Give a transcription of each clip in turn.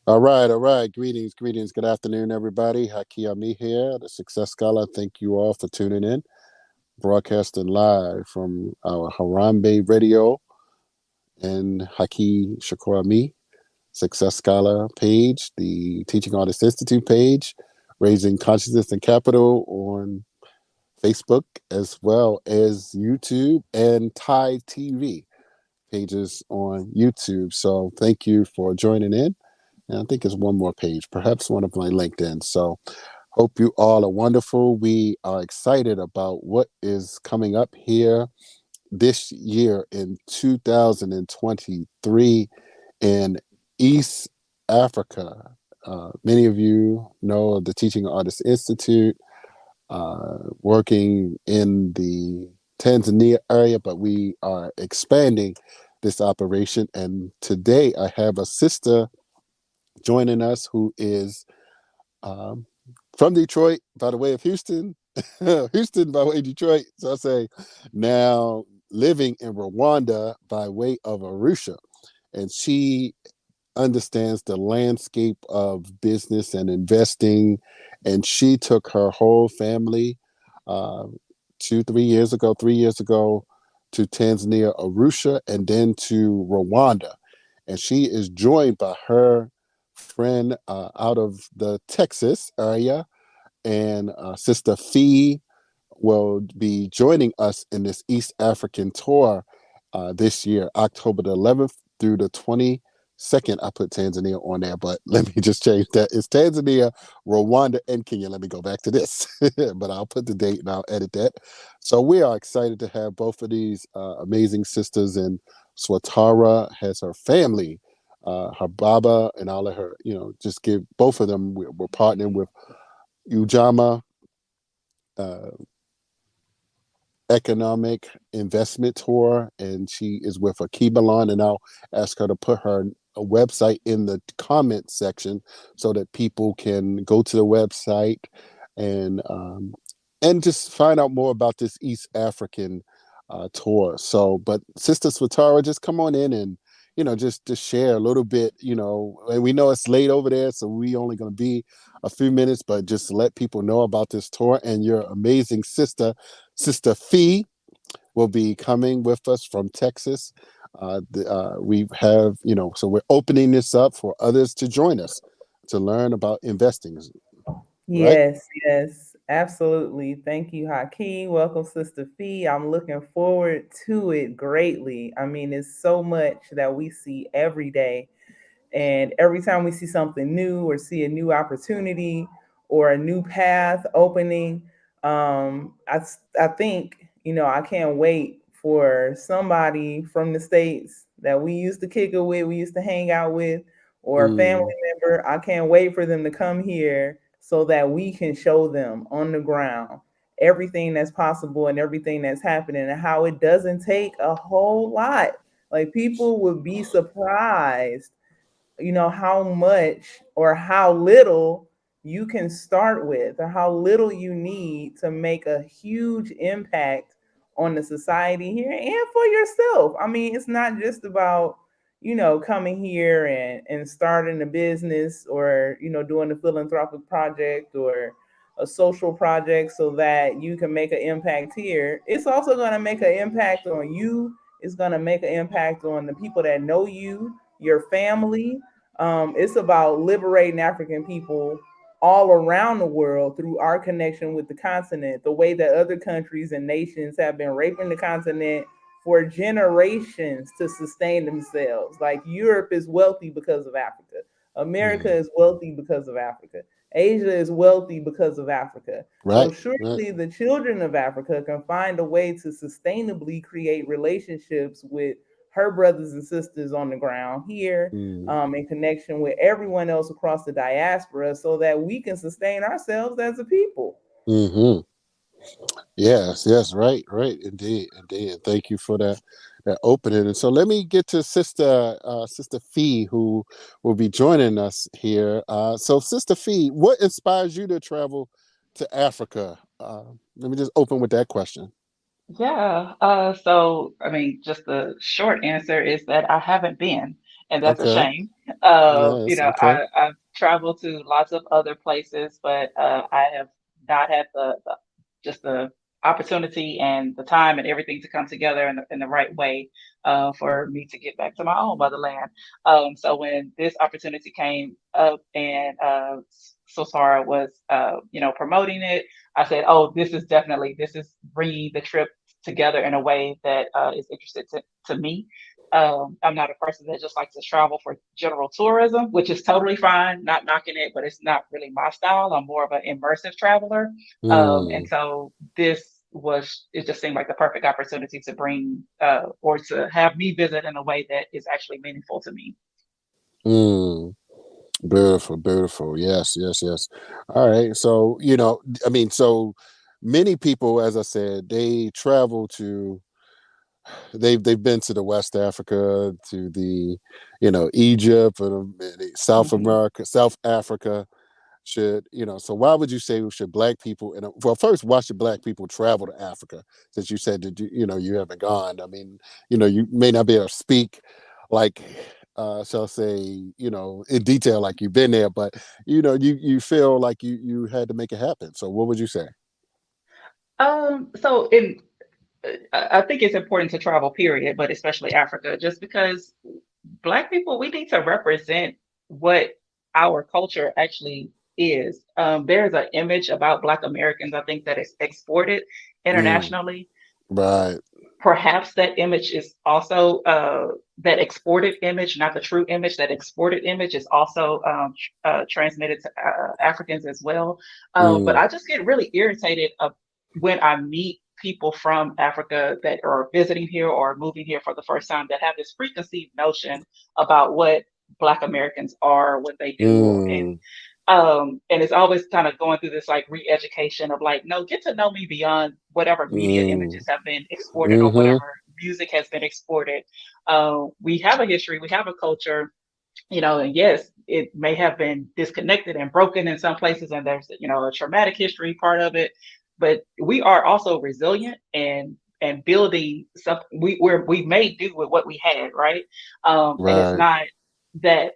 All right. Greetings, greetings. Good afternoon, everybody. Haki Ami here, the Success Scholar. Thank you all for tuning in, broadcasting live from our Harambe Radio and Haki Shakur Ami Success Scholar page, the Teaching Artist Institute page, Raising Consciousness and Capital on Facebook, as well as YouTube and Thai TV pages on YouTube. So thank you for joining in. And I think it's one more page, perhaps one of my LinkedIn. So hope you all are wonderful. We are excited about what is coming up here this year in 2023 in East Africa. Many of you know of the Teaching Artists Institute, working in the Tanzania area, but we are expanding this operation. And today I have a sister joining us who is um, from Detroit by the way of Houston, Houston by way of Detroit. So I say now living in Rwanda by way of Arusha. And she understands the landscape of business and investing. And she took her whole family uh, 3 years ago to Tanzania, Arusha, and then to Rwanda. And she is joined by her friend out of the Texas area, and Sister Fee will be joining us in this East African tour this year, October the 11th through the 22nd. I put Tanzania on there, but let me just change that. It's Tanzania, Rwanda, and Kenya. Let me go back to this, but I'll put the date and I'll edit that. So we are excited to have both of these amazing sisters, and Swatara has her family, her Baba, and all of her, just give both of them. We're partnering with Ujama uh, Economic Investment Tour, and she is with Akibalon, and I'll ask her to put her website in the comment section so that people can go to the website and just find out more about this East African tour. So, but Sister Swatara, just come on in and just to share a little bit. And we know it's late over there, so we only going to be a few minutes, but just let people know about this tour. And your amazing sister, Sister Fee, will be coming with us from Texas. We have, so we're opening this up for others to join us to learn about investing, right? Yes, yes, absolutely. Thank you, Hakeem. Welcome, Sister Fee. I'm looking forward to it greatly. I mean, it's so much that we see every day. And every time we see something new or see a new opportunity or a new path opening, I think, I can't wait for somebody from the States that we used to kick it with, we used to hang out with, or a family Mm, member. I can't wait for them to come here so that we can show them on the ground everything that's possible and everything that's happening and how it doesn't take a whole lot. Like people would be surprised how much or how little you can start with or how little you need to make a huge impact on the society here and for yourself. I mean, it's not just about coming here and starting a business or doing a philanthropic project or a social project so that you can make an impact here. It's also going to make an impact on you. It's going to make an impact on the people that know you, your family. It's about liberating African people all around the world through our connection with the continent, the way that other countries and nations have been raping the continent for generations to sustain themselves. Like Europe is wealthy because of Africa. America mm. is wealthy because of Africa. Asia is wealthy because of Africa. So Right, right. surely the children of Africa can find a way to sustainably create relationships with her brothers and sisters on the ground here, Mm. in connection with everyone else across the diaspora so that we can sustain ourselves as a people. Hmm. Yes, yes, right, right, indeed, indeed. And thank you for that opening. And so let me get to Sister Fee, who will be joining us here. So Sister Fee, what inspires you to travel to Africa? Let me just open with that question. Yeah. So, I mean, just the short answer is that I haven't been. and that's a Okay. shame. Yes. Okay. I've traveled to lots of other places, but I have not had the just the opportunity and the time and everything to come together in the right way for me to get back to my own motherland. So when this opportunity came up and Sosara was, promoting it, I said, "Oh, this is bringing the trip together in a way that is interested to me." I'm not a person that just likes to travel for general tourism, which is totally fine, not knocking it, but it's not really my style. I'm more of an immersive traveler. And Mm, so it just seemed like the perfect opportunity to bring, or to have me visit in a way that is actually meaningful to me. mm. Beautiful, beautiful. Yes, yes, yes. All right. So, I mean, so many people, as I said, they travel to they've been to the West Africa, to the, Egypt, and South Hmm. America, South Africa. So why would you say should black people, well, first, why should black people travel to Africa? Since you said that you haven't gone. I mean, you may not be able to speak like, shall I say, in detail like you've been there, but you feel like you had to make it happen. So what would you say? So in I think it's important to travel, period, but especially Africa, just because Black people, we need to represent what our culture actually is. There's an image about Black Americans, I think, that is exported Mm, internationally. right. Perhaps that image is also, that exported image, not the true image, that exported image is also transmitted to Africans as well. But Mm, I just get really irritated when I meet people from Africa that are visiting here or moving here for the first time that have this preconceived notion about what Black Americans are, what they do, mm, and it's always kind of going through this like re-education of like, no, get to know me beyond whatever media mm, images have been exported or mm-hmm, whatever music has been exported. We have a history, we have a culture, and yes, it may have been disconnected and broken in some places, and there's, a traumatic history part of it, but we are also resilient and building something. We made do with what we had, right? And it's right. not that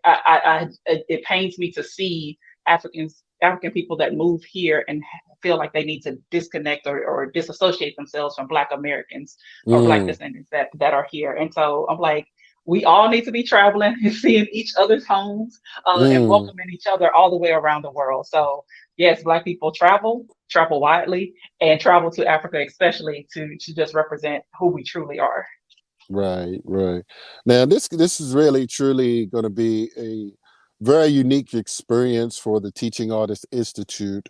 it pains me to see African people that move here and feel like they need to disconnect or disassociate themselves from Black Americans or Black Mm, descendants that are here. And so I'm like, we all need to be traveling and seeing each other's homes, and mm, welcoming each other all the way around the world. So yes, Black people travel widely, and travel to Africa especially to just represent who we truly are. right, right. Now this is really truly going to be a very unique experience for the Teaching Artists Institute.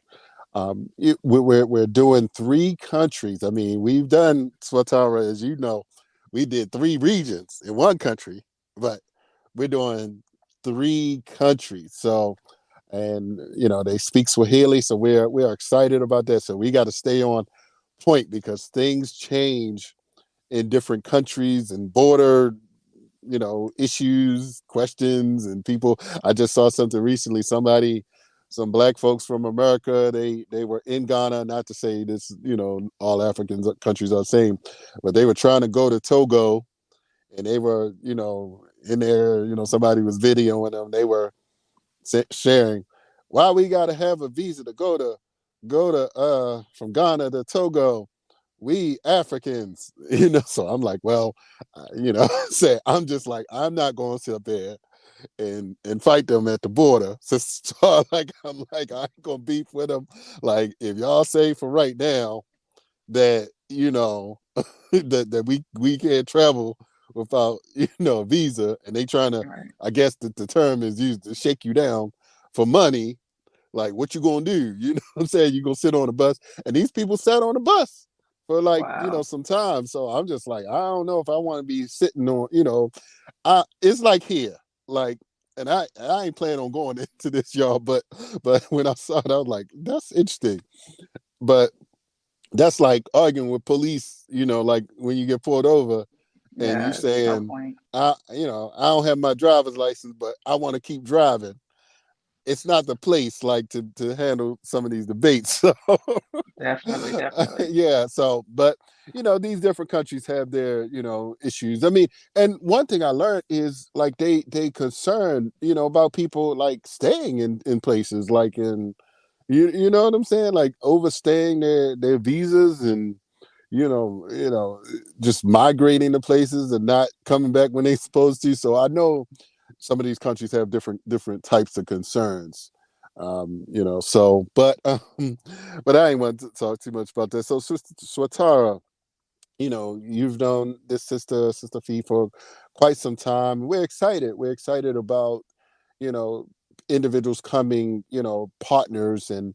We're doing three countries. I mean, we've done Swatara, as you know, we did three regions in one country, but we're doing three countries. So, and they speak Swahili, so we're excited about that. So we got to stay on point because things change in different countries and border issues, questions, and people. I just saw something recently. Some black folks from America, they were in Ghana. Not to say this, all African countries are the same, but they were trying to go to Togo, and they were, in there. Somebody was videoing them. They were sharing why we got to have a visa to go to from Ghana to Togo. We Africans, So I'm like, well, say I'm just like I'm not going to sit up there and fight them at the border. So like I'm like I ain't gonna beef with them. Like if y'all say for right now that that we can't travel without a visa, and they trying to, Right. I guess the term is used to shake you down for money. Like, what you gonna do? You know what I'm saying? You gonna sit on the bus, and these people sat on the bus for like Wow. some time. So I'm just like, I don't know if I want to be sitting on. It's like here, like, and I ain't planning on going into this, y'all. But when I saw it, I was like, that's interesting. But that's like arguing with police. Like when you get pulled over and you Yeah, no saying, point. I don't have my driver's license, but I want to keep driving. it's not the place like to handle some of these debates. So Definitely, definitely. yeah, so but these different countries have their issues. I mean, and one thing I learned is like they concern about people like staying in places like in you know what I'm saying, like overstaying their visas and just migrating to places and not coming back when they're supposed to. So I know some of these countries have different types of concerns. So but I ain't want to talk too much about that. So Swatara, you've known this sister Fee for quite some time. We're excited about you know individuals coming, partners, and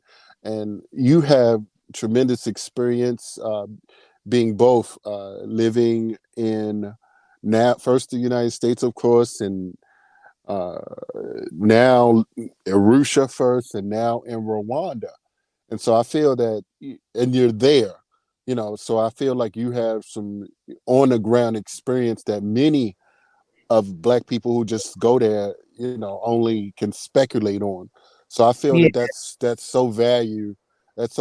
you have tremendous experience, being both living in now first the United States, of course, and uh, now Arusha first, and now in Rwanda. And so I feel that, and you're there, so I feel like you have some on the ground experience that many of Black people who just go there, only can speculate on. So I feel Yeah. that that's so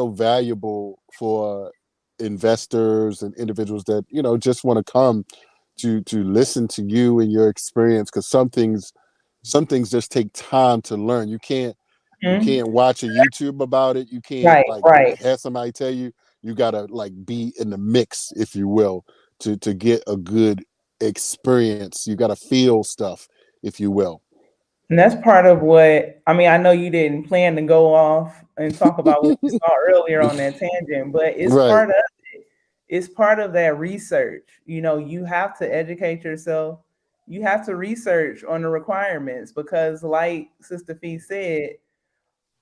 valuable for investors and individuals that just want to come to listen to you and your experience, because some things just take time to learn. You can't Mhm. watch a YouTube about it. You can't Right, like right. have somebody tell you. You gotta like be in the mix, if you will, to get a good experience. You gotta feel stuff, if you will. And that's part of what I mean. I know you didn't plan to go off and talk about what you saw earlier on that tangent, but Right. it's part of that research. You have to educate yourself. You have to research on the requirements because, like Sister Fee said,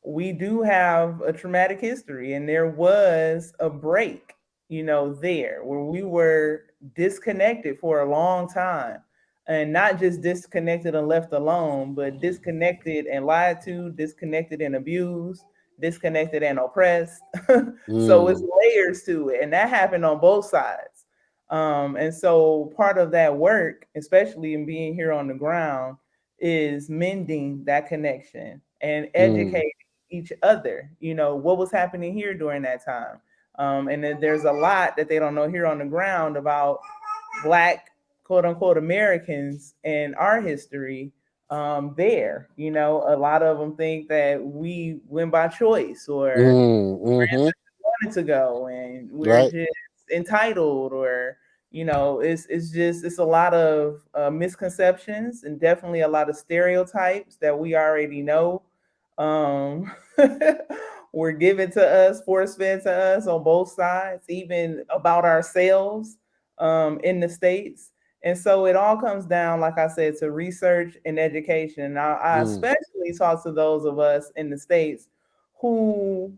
we do have a traumatic history, and there was a break, there where we were disconnected for a long time, and not just disconnected and left alone, but disconnected and lied to, disconnected and abused, disconnected and oppressed. So it's Mm, layers to it, and that happened on both sides. And so part of that work, especially in being here on the ground, is mending that connection and mm, educating each other, what was happening here during that time. And then there's a lot that they don't know here on the ground about Black, quote unquote, Americans and our history there. A lot of them think that we went by choice or mm-hmm. wanted to go and we're Right. just entitled, or it's a lot of misconceptions and definitely a lot of stereotypes that we already know um were given to us, force fed to us on both sides, even about ourselves in the States. And so it all comes down, like I said, to research and education. Now, I Mm, especially talk to those of us in the States who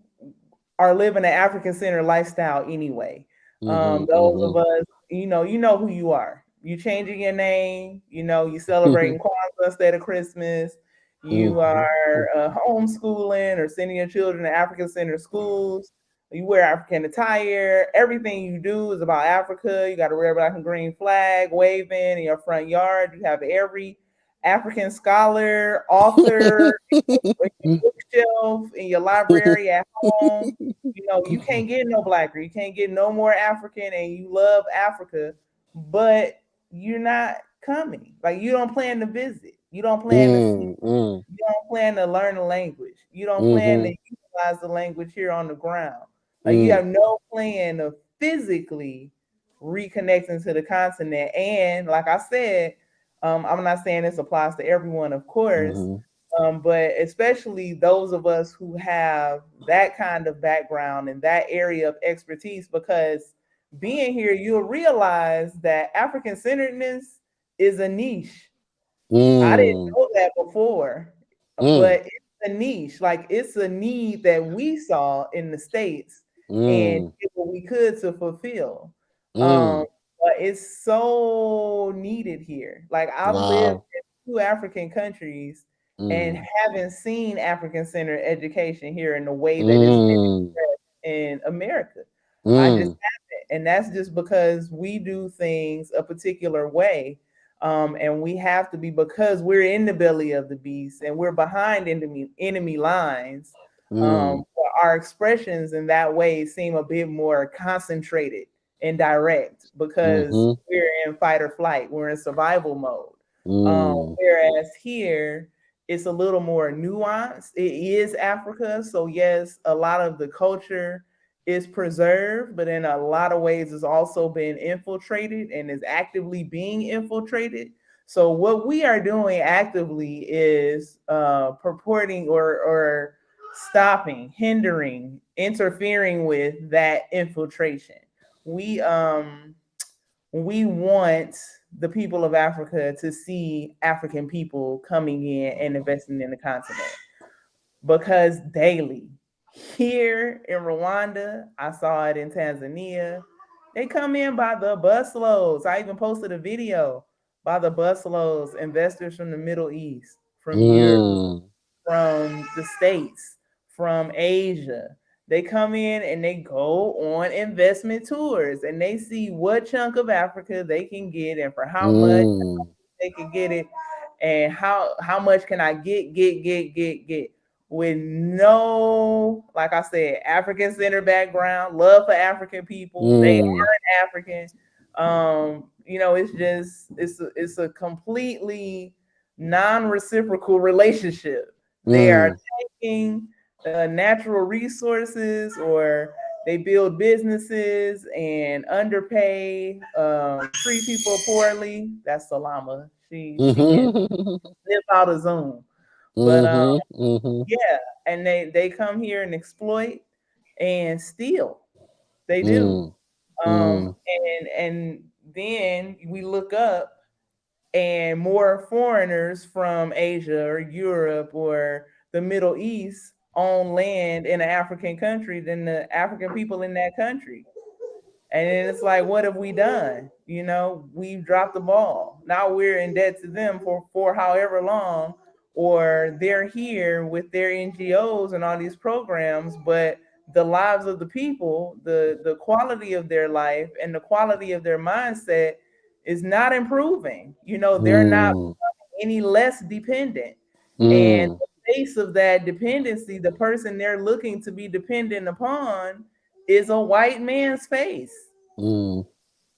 are living an African centered lifestyle anyway. mm-hmm, Those mm-hmm, of us, you know who you are. You changing your name, you celebrating Kwanzaa instead of Christmas. You mm-hmm, are homeschooling or sending your children to African centered schools. You wear African attire. Everything you do is about Africa. You got to wear a black and green flag waving in your front yard. You have every African scholar, author, in your bookshelf, in your library, at home. You can't get no blacker. You can't get no more African, and you love Africa, but you're not coming. Like, you don't plan to visit. You don't plan to see. mm, mm, You don't plan to learn the language. You don't plan to mm-hmm, utilize the language here on the ground. Like, you mm, have no plan of physically reconnecting to the continent. And like I said, I'm not saying this applies to everyone, of course, mm-hmm, but especially those of us who have that kind of background and that area of expertise, because being here, you'll realize that African centeredness is a niche. I didn't mm, know that before, mm, but it's a niche. Like, it's a need that we saw in the States and mm, did what we could to fulfill. Um, mm. but it's so needed here. Like, I've lived Wow. in two African countries and Mm, haven't seen African centered education here in the way that it's been mm, in America. I just mm, haven't. And that's just because we do things a particular way. And we have to be, because we're in the belly of the beast and we're behind enemy lines. Mm. Our expressions in that way seem a bit more concentrated and direct because Mm-hmm. we're in fight or flight, we're in survival mode. Mm. Whereas here, it's a little more nuanced. It is Africa, so yes, a lot of the culture is preserved, but in a lot of ways, it's also been infiltrated and is actively being infiltrated. So what we are doing actively is purporting or stopping, hindering, interfering with that infiltration. We um we want the people of Africa to see African people coming in and investing in the continent, because daily, here in Rwanda, I saw it in Tanzania, they come in by the busloads. I even posted a video, by the busloads, investors from the Middle East, from Europe, Mm. from the States, from Asia. They come in and they go on investment tours and they see what chunk of Africa they can get and for how much Mm. they can get it, and how much can I get with no, like I said, African center background, love for African people. They Mm. aren't African. It's just it's a completely non-reciprocal relationship. They are Mm. taking natural resources, or they build businesses and underpay, treat people poorly. That's Salama. She can Mm-hmm. live out a Zoom, but Mm-hmm. Mm-hmm. yeah, and they come here and exploit and steal. They do. Mm. Mm. And then we look up, and more foreigners from Asia or Europe or the Middle East own land in an African country than the African people in that country. And then it's like, what have we done? We've dropped the ball. Now we're in debt to them for however long, or they're here with their NGOs and all these programs, but the lives of the people, the quality of their life and the quality of their mindset is not improving. They're not Mm. any less dependent. And Mm. the face of that dependency, the person they're looking to be dependent upon, is a white man's face. Mm.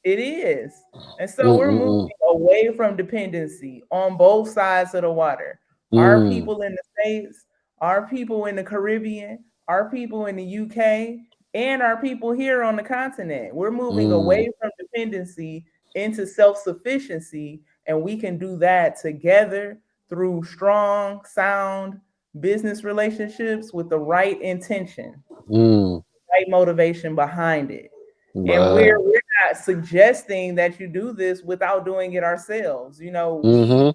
It is. And so we're moving Mm. away from dependency on both sides of the water. Our Mm. people in the States, our people in the Caribbean, our people in the UK, and our people here on the continent. We're moving Mm. away from dependency into self sufficiency. And we can do that together through strong, sound business relationships with the right intention, Mm. right motivation behind it. And we're Wow. we're not suggesting that you do this without doing it ourselves. We Mm-hmm.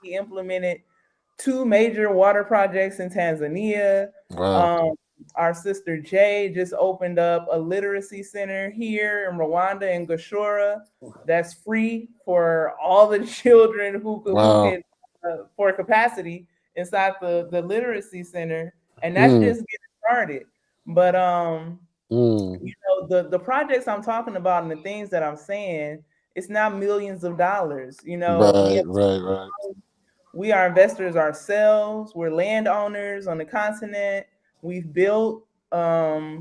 implemented two major water projects in Tanzania. Wow. Um, our sister Jay just opened up a literacy center here in Rwanda in Gashora that's free for all the children who Wow. can, for capacity inside the literacy center, and that's Mm. just getting started. But Mm. the projects I'm talking about and the things that I'm saying, it's not millions of dollars. Right. Right. Right. We are investors ourselves. We're landowners on the continent. We've built,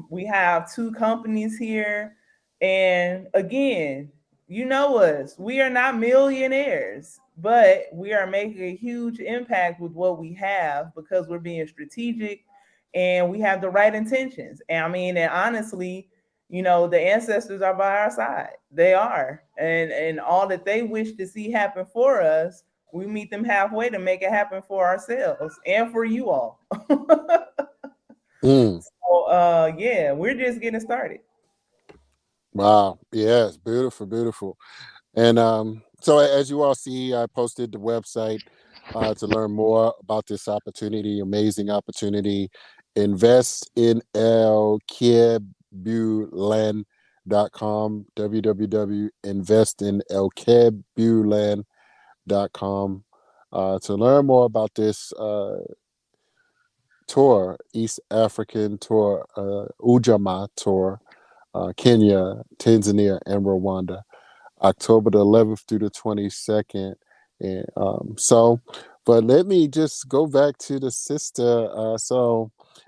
we have two companies here. And again, you know us, we are not millionaires, but we are making a huge impact with what we have because we're being strategic and we have the right intentions. And I mean, and honestly, the ancestors are by our side. They are. And all that they wish to see happen for us, we meet them halfway to make it happen for ourselves and for you all. Mm. So yeah, we're just getting started. Wow. Yes. Beautiful. Beautiful. And so, as you all see, I posted the website to learn more about this opportunity, amazing opportunity. Invest in elkebulan.com, www.investinelkebulan.com, to learn more about this tour, East African tour, Ujama tour, Kenya, Tanzania, and Rwanda. October the 11th through the 22nd. And so, but let me just go back to the sister.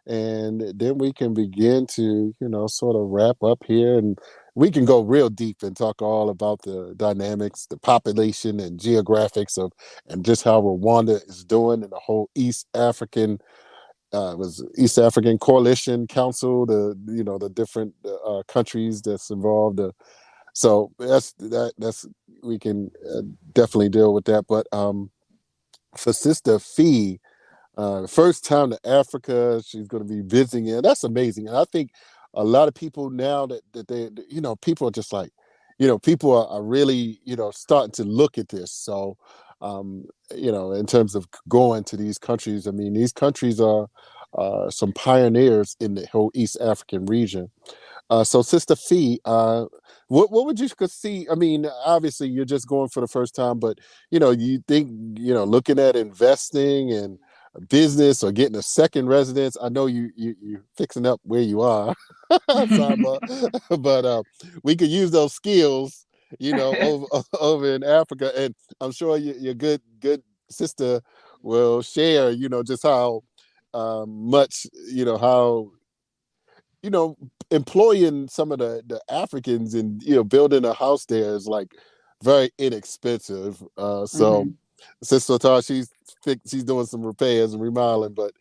And then we can begin to, sort of wrap up here, and we can go real deep and talk all about the dynamics, the population and geographics of, and just how Rwanda is doing, and the whole was East African Coalition Council, the different countries that's involved. So that's we can definitely deal with that. But for Sister Fee, first time to Africa, she's going to be visiting it. That's amazing, and I think a lot of people now that they, people are just like, people are really, starting to look at this. So, in terms of going to these countries, I mean, these countries are some pioneers in the whole East African region. So, Sister Fee, what would you could see? I mean, obviously, you're just going for the first time, but you think, looking at investing and business or getting a second residence. I know you fixing up where you are, but we could use those skills, over over in Africa, and I'm sure your good sister will share, just how much, how you know, employing some of the Africans and building a house there is like very inexpensive. So Mhm. Sister Swatara, she's doing some repairs and remodeling, but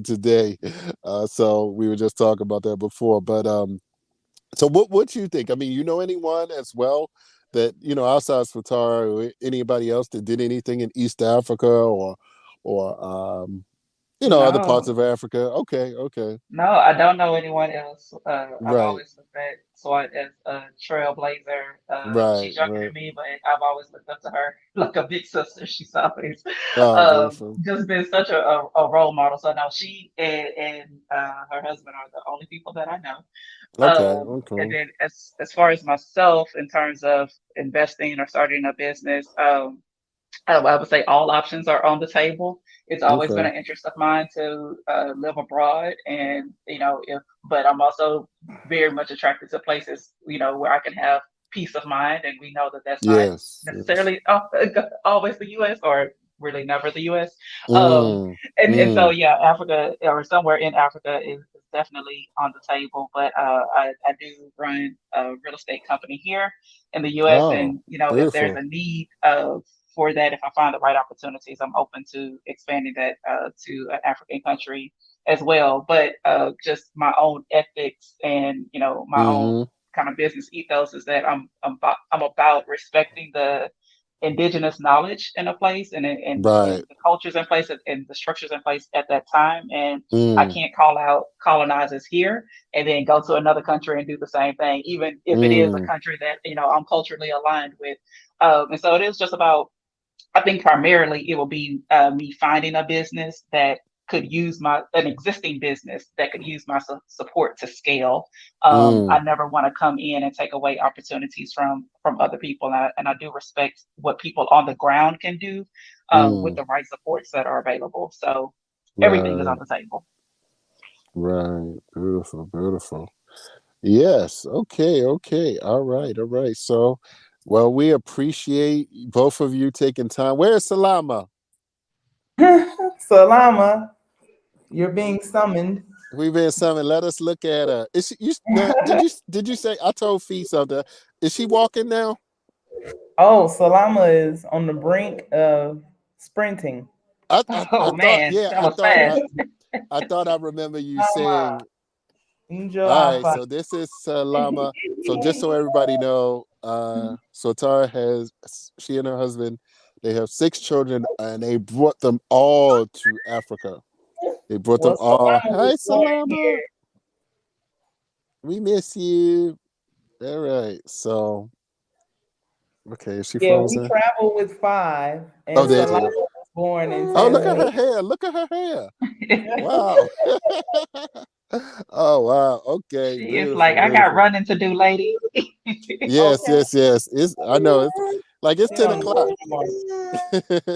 today, so we were just talking about that before. But so what you think? I mean, anyone as well that outside Swatara, or anybody else that did anything in East Africa, or other parts No, of Africa? Okay, okay, no, I don't know anyone else. I've right. always looked at SWAT as a trailblazer. Right, She's younger right. than me, but I've always looked up to her like a big sister. She's always Oh, beautiful. just been such a role model. So no, she and her husband are the only people that I know. Okay, And okay, then as far as myself in terms of investing or starting a business, I would say all options are on the table. It's always been okay. an interest of mine to live abroad, and if but I'm also very much attracted to places where I can have peace of mind, and we know that that's not Yes, yes. necessarily always the U.S. or really never the U.S. Um, Mm, and so mm. yeah, Africa or somewhere in Africa is definitely on the table. But I do run a real estate company here in the U.S. Oh, And if there's a beautiful. need for that, if I find the right opportunities, I'm open to expanding that to an African country as well. But just my own ethics and my own Mm-hmm. kind of business ethos is that I'm about respecting the indigenous knowledge in a place and Right. the cultures in place and the structures in place at that time. And I Mm, can't call out colonizers here and then go to another country and do the same thing, even if it is a mm, country that I'm culturally aligned with. And so it is just about, I think primarily it will be me finding a business that could use an existing business that could use my support to scale. I mm, never want to come in and take away opportunities from other people, and I do respect what people on the ground can do with mm. the right supports that are available. So everything is on Right, the table. right. Beautiful, beautiful. Yes. Okay, okay. All right, all right. So, well, we appreciate both of you taking time. Where's Salama? Salama, you're being summoned. We've been summoned. Let us look at her. Is she? You now? Did you say? I told Fee something. Is she walking now? Oh, Salama is on the brink of sprinting. I Oh thought. man, Yeah, that was fast. I thought I remember you Salama, saying. enjoy All our right. fun. So this is Lama. So just so everybody know, so Tara has, she and her husband. They have 6 children, and they brought them all to Africa. They brought them Well, all. Salama was Hi, born Salama. here. We miss you. All right. So okay, is she Yeah, we frozen? traveled with five, Oh, and there it Salama is. was born in Oh, look at Tanzania. her hair. Look at her hair. Wow. Oh, wow. Okay. She is Beautiful. like, I got Beautiful. running to do, lady. Yes, Okay. yes, yes. I know it's She 10 on the o'clock. board.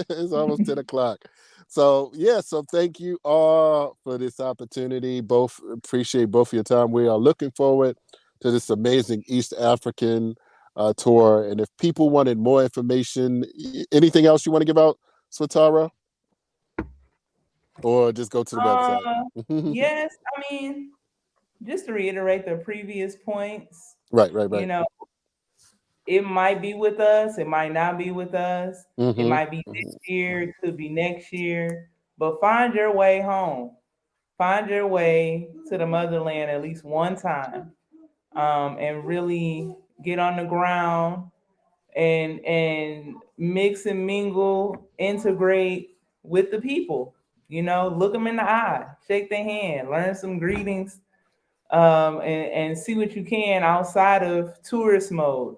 It's almost 10 o'clock. So yeah, so thank you all for this opportunity. Both appreciate both of your time. We are looking forward to this amazing East African tour. And if people wanted more information, anything else you want to give out, Swatara, or just go to the website? Yes, I mean, just to reiterate the previous points, Right, right, you right. know, it might be with us, it might not be with us, it Mm-hmm. might be this year, it could be next year, but find your way home. Find your way to the motherland at least one time, and really get on the ground and mix and mingle, integrate with the people. Look them in the eye, shake their hand, learn some greetings, and see what you can outside of tourist mode.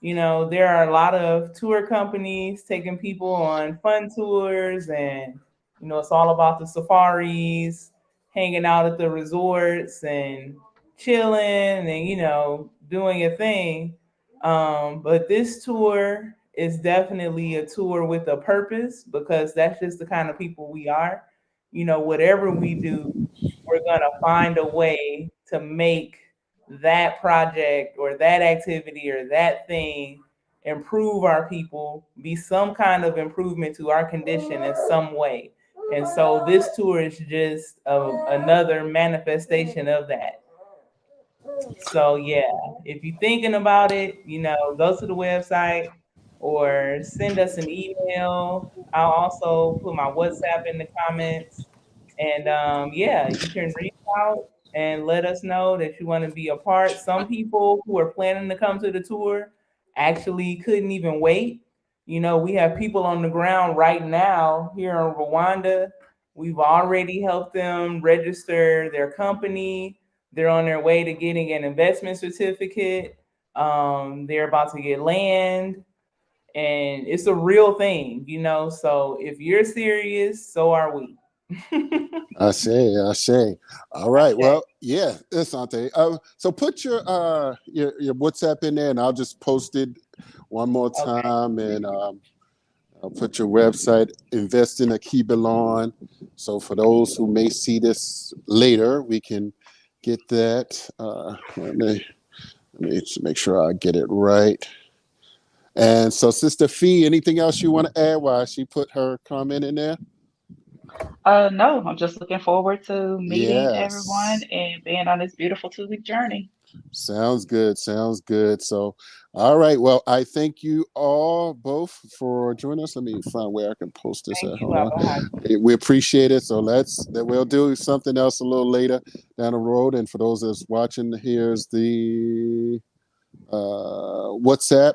There are a lot of tour companies taking people on fun tours, and it's all about the safaris, hanging out at the resorts and chilling and doing your thing. But this tour is definitely a tour with a purpose, because that's just the kind of people we are. Whatever we do, we're going to find a way to make that project or that activity or that thing improve our people, be some kind of improvement to our condition in some way. And so this tour is just another manifestation of that. So yeah, if you're thinking about it, go to the website or send us an email. I'll also put my WhatsApp in the comments. And yeah, you can reach out and let us know that you want to be a part. Some people who are planning to come to the tour actually couldn't even wait. We have people on the ground right now here in Rwanda. We've already helped them register their company. They're on their way to getting an investment certificate. They're about to get land, and it's a real thing. So if you're serious, so are we. I say, I say. All right. Okay. Well, yeah, Asante. So put your WhatsApp in there, and I'll just post it one more Okay. time, and I'll put your website, Invest in a Kibelon. So for those who may see this later, we can get that. Let me make sure I get it right. And so, Sister Fee, anything else you want to add while she put her comment in there? No, I'm just looking forward to meeting everyone Yes. and being on this beautiful 2 week journey. Sounds good. Sounds good. So, all right. Well, I thank you all both for joining us. Let me find where I can post this Thank at. you, Hold on. Abahaj. We appreciate it. So we'll do something else a little later down the road. And for those that's watching, here's the WhatsApp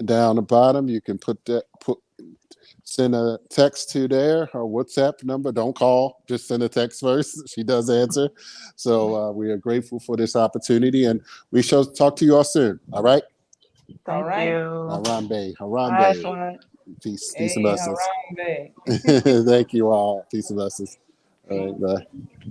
down the bottom. You can send a text to there, her WhatsApp number. Don't call, just send a text first. She does answer. So we are grateful for this opportunity, and we shall talk to you all soon. All right. All Thank right. you. Harambe, Bye, Harambe. Swat. Peace and Hey, blessings. Harambe. Thank you all. Peace and blessings. All right, bye.